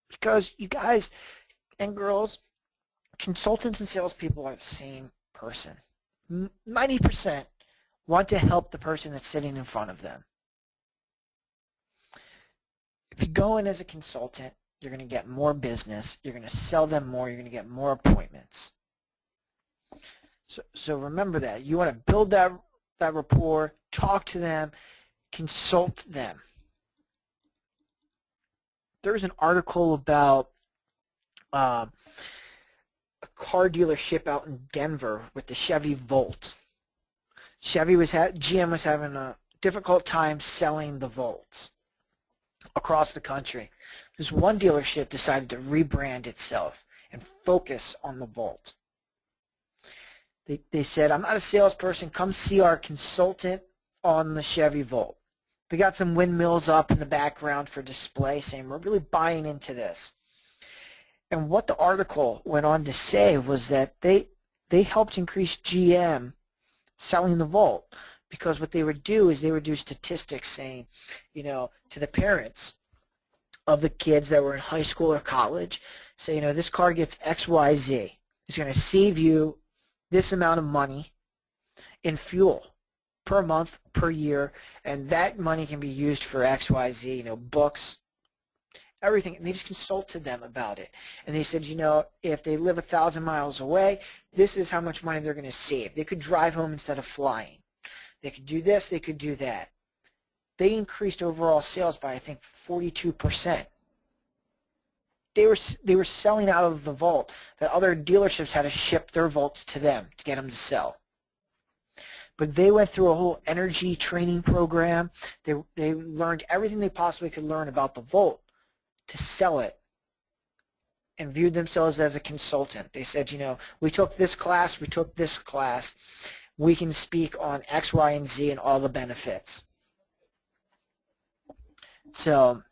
because you guys and girls, consultants and salespeople are the same person. 90% want to help the person that's sitting in front of them. If you go in as a consultant, you're going to get more business, you're going to sell them more, you're going to get more appointments. So remember that. You want to build that rapport, talk to them, consult them. There's an article about a car dealership out in Denver with the Chevy Volt. GM was having a difficult time selling the Volts across the country. This one dealership decided to rebrand itself and focus on the Volt. They said, I'm not a salesperson, come see our consultant on the Chevy Volt. They got some windmills up in the background for display saying, we're really buying into this. And what the article went on to say was that they helped increase GM selling the Volt, because what they would do is they would do statistics saying, to the parents of the kids that were in high school or college, say, this car gets XYZ. It's going to save you this amount of money in fuel per month, per year, and that money can be used for XYZ, books, everything. And they just consulted them about it. And they said, if they live 1,000 miles away, this is how much money they're going to save. They could drive home instead of flying. They could do this, they could do that. They increased overall sales by, I think, 42%. They were selling out of the Volt that other dealerships had to ship their Volts to them to get them to sell. But they went through a whole energy training program. They learned everything they possibly could learn about the Volt to sell it, and viewed themselves as a consultant. They said, we took this class, we took this class. We can speak on X, Y, and Z and all the benefits. So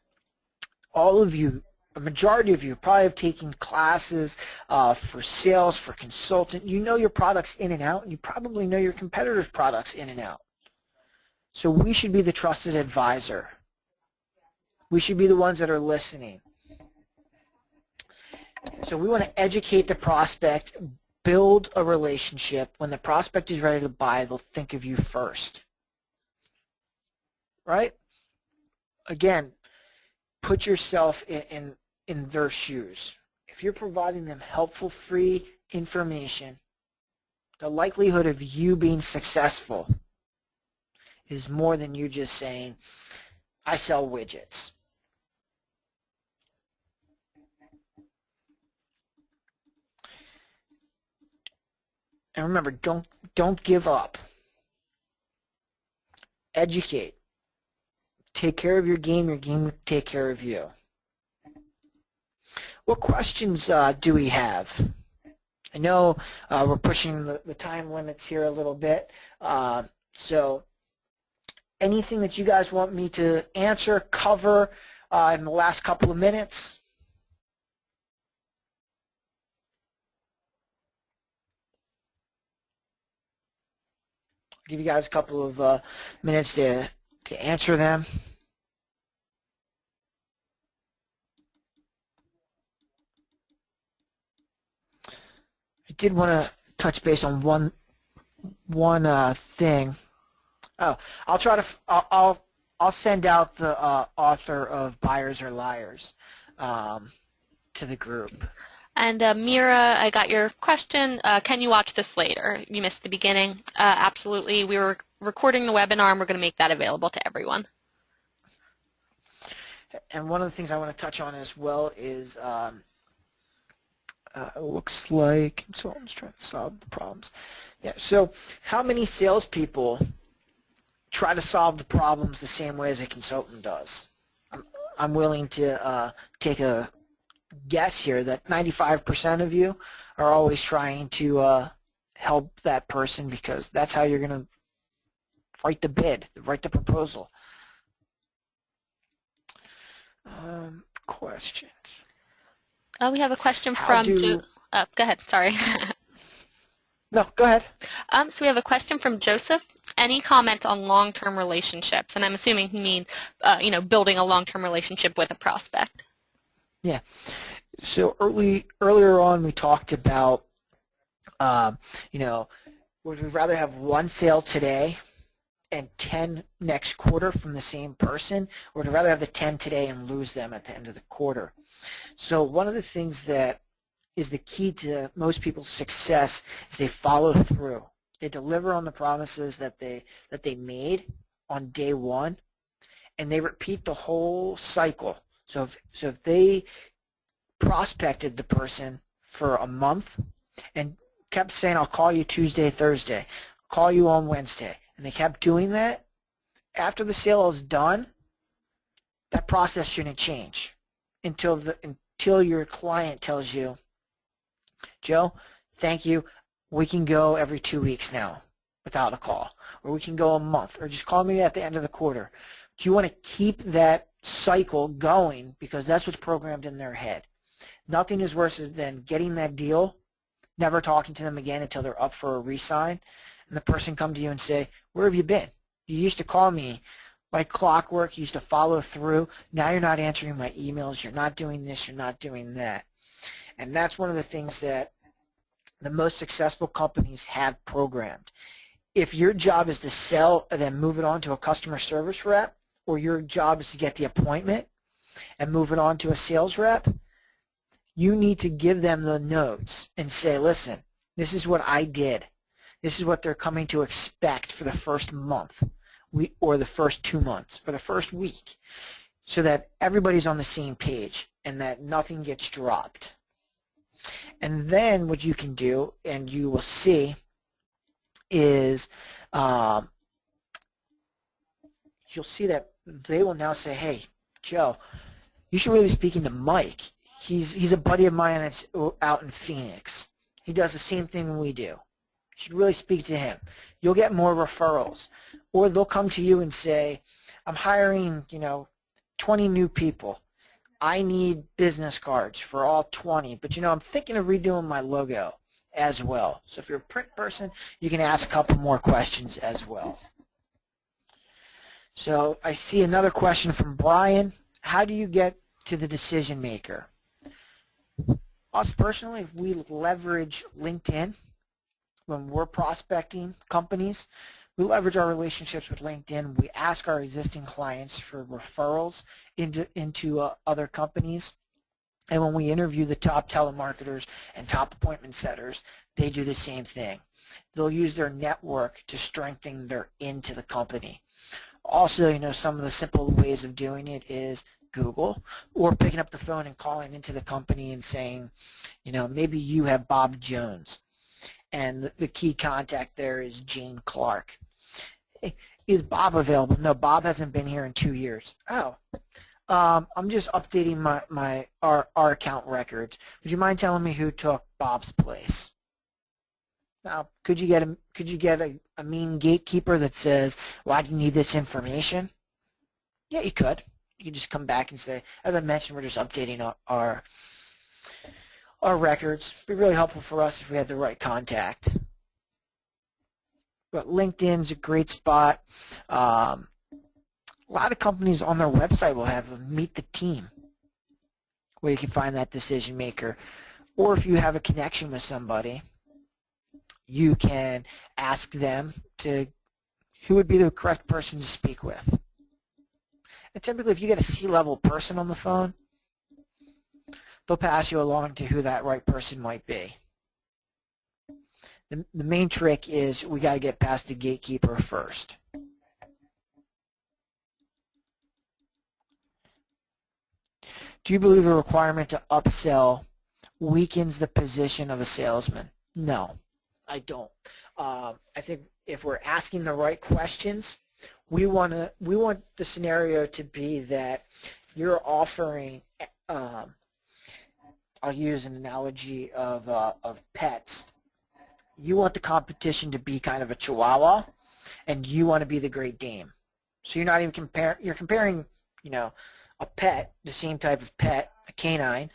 all of you, a majority of you probably have taken classes for sales, for consultant. You know your products in and out, and you probably know your competitors' products in and out. So we should be the trusted advisor. We should be the ones that are listening. So we want to educate the prospect, build a relationship. When the prospect is ready to buy, they'll think of you first. Right? Again, put yourself in their shoes. If you're providing them helpful, free information, the likelihood of you being successful is more than you just saying, I sell widgets. And remember, don't give up. Educate. Take care of your game will take care of you. What questions do we have? I know we're pushing the time limits here a little bit. So anything that you guys want me to answer, cover in the last couple of minutes? Give you guys a couple of minutes to answer them. I did want to touch base on one thing. Oh, I'll send out the author of Buyers Are Liars to the group. And Mira, I got your question. Can you watch this later? You missed the beginning. Absolutely. We were recording the webinar, and we're going to make that available to everyone. And one of the things I want to touch on as well is it looks like consultants trying to solve the problems. Yeah. So how many salespeople try to solve the problems the same way as a consultant does? I'm willing to take a guess here that 95% of you are always trying to help that person, because that's how you're going to write the bid, write the proposal. Questions. We have a question from go ahead, sorry. No, go ahead. So we have a question from Joseph. Any comment on long-term relationships? And I'm assuming he means, building a long-term relationship with a prospect. Yeah. So earlier on we talked about, would we rather have one sale today and 10 next quarter from the same person, or would you rather have the 10 today and lose them at the end of the quarter? So one of the things that is the key to most people's success is they follow through. They deliver on the promises that they made on day one, and they repeat the whole cycle. So if they prospected the person for a month and kept saying, I'll call you Tuesday, Thursday, call you on Wednesday, and they kept doing that, after the sale is done, that process shouldn't change until your client tells you, Joe, thank you, we can go every 2 weeks now without a call, or we can go a month, or just call me at the end of the quarter. But you want to keep that cycle going because that's what's programmed in their head. Nothing is worse than getting that deal, never talking to them again until they're up for a re-sign, and the person come to you and say, where have you been? You used to call me like clockwork, you used to follow through, now you're not answering my emails, you're not doing this, you're not doing that. And that's one of the things that the most successful companies have programmed. If your job is to sell and then move it on to a customer service rep, or your job is to get the appointment and move it on to a sales rep, you need to give them the notes and say, listen, this is what I did. This is what they're coming to expect for the first month, or the first 2 months, or the first week, so that everybody's on the same page and that nothing gets dropped. And then what you can do, and you will see, is you'll see that they will now say, hey, Joe, you should really be speaking to Mike. He's a buddy of mine that's out in Phoenix. He does the same thing we do. You should really speak to him. You'll get more referrals. Or they'll come to you and say, I'm hiring, 20 new people. I need business cards for all 20, but I'm thinking of redoing my logo as well. So if you're a print person, you can ask a couple more questions as well. So I see another question from Brian. How do you get to the decision maker? Us personally, we leverage LinkedIn when we're prospecting companies. We leverage our relationships with LinkedIn. We ask our existing clients for referrals into other companies. And when we interview the top telemarketers and top appointment setters, they do the same thing. They'll use their network to strengthen their into the company. Also, some of the simple ways of doing it is Google, or picking up the phone and calling into the company and saying, maybe you have Bob Jones. And the key contact there is Jane Clark. Hey, is Bob available? No, Bob hasn't been here in 2 years. Oh, I'm just updating our account records. Would you mind telling me who took Bob's place? Now, could you get a mean gatekeeper that says, why do you need this information? Yeah, you could. You could just come back and say, as I mentioned, we're just updating our records. It'd be really helpful for us if we had the right contact. But LinkedIn's a great spot. A lot of companies on their website will have a meet the team where you can find that decision maker. Or if you have a connection with somebody, you can ask them who would be the correct person to speak with. And typically if you get a C-level person on the phone, they'll pass you along to who that right person might be. The main trick is we got to get past the gatekeeper first. Do you believe a requirement to upsell weakens the position of a salesman? No, I don't. I think if we're asking the right questions, we want the scenario to be that you're offering. I'll use an analogy of pets. You want the competition to be kind of a Chihuahua, and you want to be the Great Dane. So you're not even comparing, a pet, the same type of pet, a canine,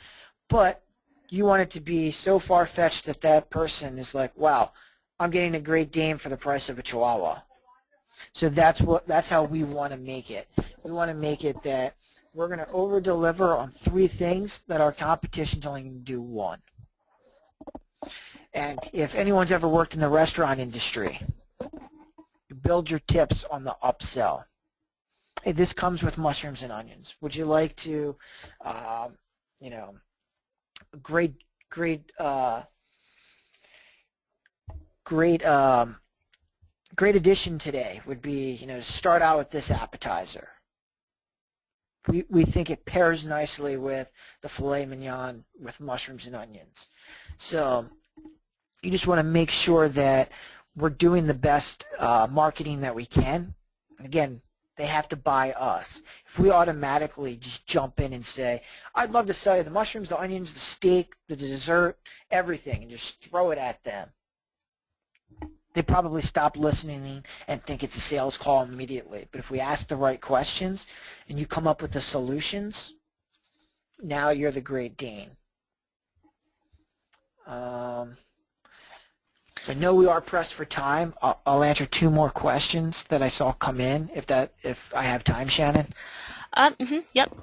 but you want it to be so far-fetched that that person is like, wow, I'm getting a Great Dane for the price of a Chihuahua. So that's how we want to make it. We want to make it that we're going to over-deliver on 3 things that our competition's only going to do 1. And if anyone's ever worked in the restaurant industry, build your tips on the upsell. Hey, this comes with mushrooms and onions. Would you like to, you know, great addition today would be, you know, to start out with this appetizer. We think it pairs nicely with the filet mignon with mushrooms and onions. So you just want to make sure that we're doing the best marketing that we can. And again, they have to buy us. If we automatically just jump in and say, I'd love to sell you the mushrooms, the onions, the steak, the dessert, everything, and just throw it at them, they probably stop listening and think it's a sales call immediately. But if we ask the right questions and you come up with the solutions, now you're the Great Dane. I know we are pressed for time. I'll answer 2 more questions that I saw come in, if I have time, Shannon. Yep.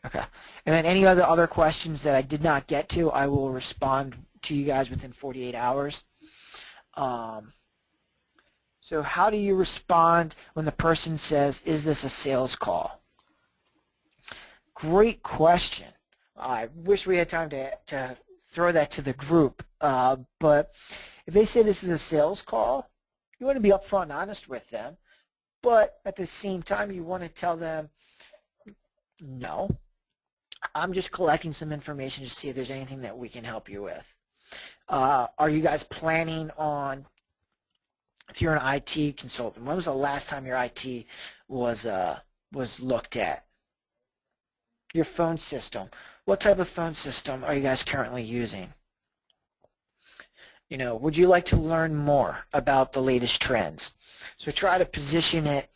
Okay. And then any other questions that I did not get to, I will respond to you guys within 48 hours. So how do you respond when the person says, is this a sales call? Great question. I wish we had time to throw that to the group, but if they say this is a sales call, you want to be upfront and honest with them, but at the same time you want to tell them, no, I'm just collecting some information to see if there's anything that we can help you with. Are you guys planning on, if you're an IT consultant, when was the last time your IT was looked at? Your phone system. What type of phone system are you guys currently using? You know, would you like to learn more about the latest trends? So try to position it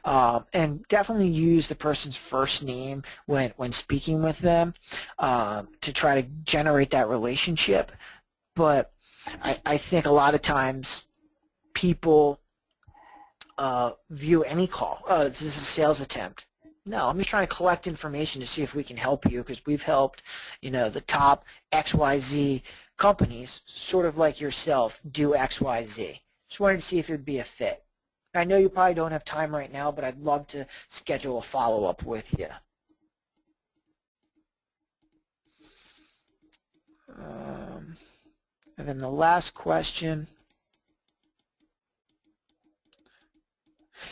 and definitely use the person's first name when speaking with them to try to generate that relationship. But I think a lot of times people view any call, this is a sales attempt. No, I'm just trying to collect information to see if we can help you, because we've helped, you know, the top XYZ companies, sort of like yourself, do XYZ. Just wanted to see if it would be a fit. I know you probably don't have time right now, but I'd love to schedule a follow-up with you. And then the last question.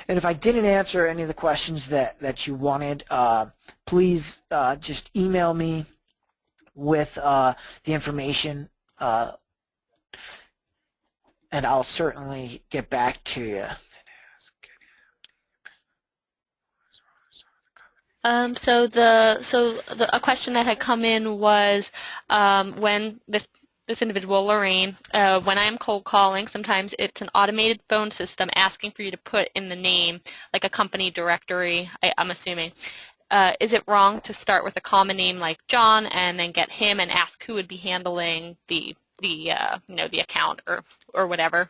And if I didn't answer any of the questions that you wanted, please just email me with the information, and I'll certainly get back to you. A question that had come in was when this individual, Lorraine, when I'm cold calling, sometimes it's an automated phone system asking for you to put in the name, like a company directory, I'm assuming. Is it wrong to start with a common name like John and then get him and ask who would be handling the account or whatever?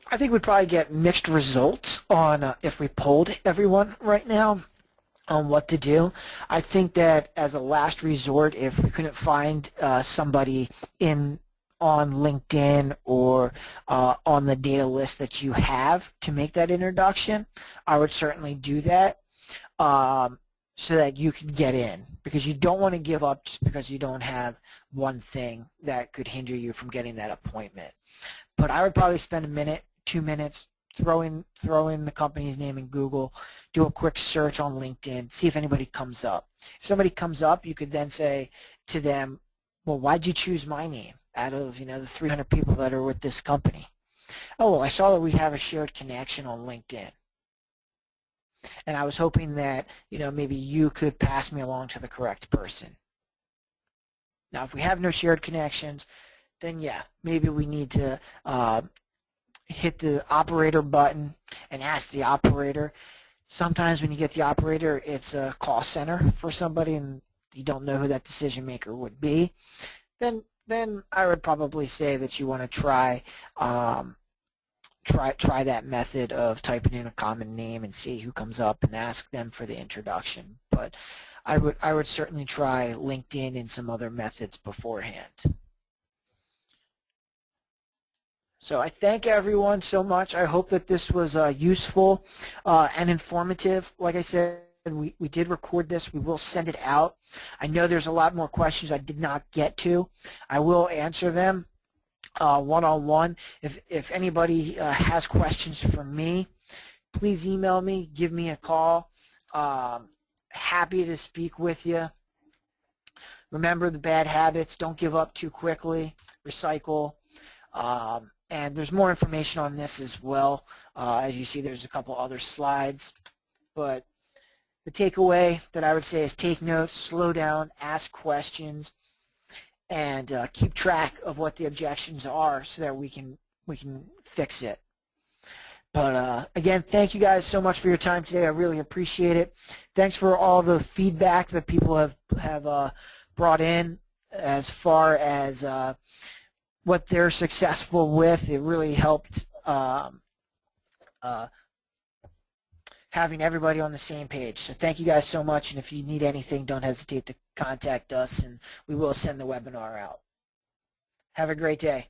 I think we'd probably get mixed results on if we polled everyone right now on what to do. I think that as a last resort, if we couldn't find somebody on LinkedIn or on the data list that you have to make that introduction, I would certainly do that so that you can get in, because you don't want to give up just because you don't have one thing that could hinder you from getting that appointment. But I would probably spend a minute, 2 minutes, throw in the company's name in Google, do a quick search on LinkedIn, see if anybody comes up. If somebody comes up, you could then say to them, well, why'd you choose my name out of, you know, the 300 people that are with this company? Oh, well, I saw that we have a shared connection on LinkedIn. And I was hoping that, you know, maybe you could pass me along to the correct person. Now, if we have no shared connections, then yeah, maybe we need to hit the operator button and ask the operator. Sometimes when you get the operator, it's a call center for somebody and you don't know who that decision maker would be. Then I would probably say that you want to try that method of typing in a common name and see who comes up and ask them for the introduction. But I would certainly try LinkedIn and some other methods beforehand. So I thank everyone so much. I hope that this was useful and informative. Like I said, we did record this. We will send it out. I know there's a lot more questions I did not get to. I will answer them one-on-one. If anybody has questions for me, please email me, give me a call. Happy to speak with you. Remember the bad habits. Don't give up too quickly. Recycle. And there's more information on this as well. As you see, there's a couple other slides. But the takeaway that I would say is take notes, slow down, ask questions, and keep track of what the objections are so that we can fix it. But again, thank you guys so much for your time today. I really appreciate it. Thanks for all the feedback that people have brought in as far as what they're successful with. It really helped having everybody on the same page. So thank you guys so much, and if you need anything, don't hesitate to contact us, and we will send the webinar out. Have a great day.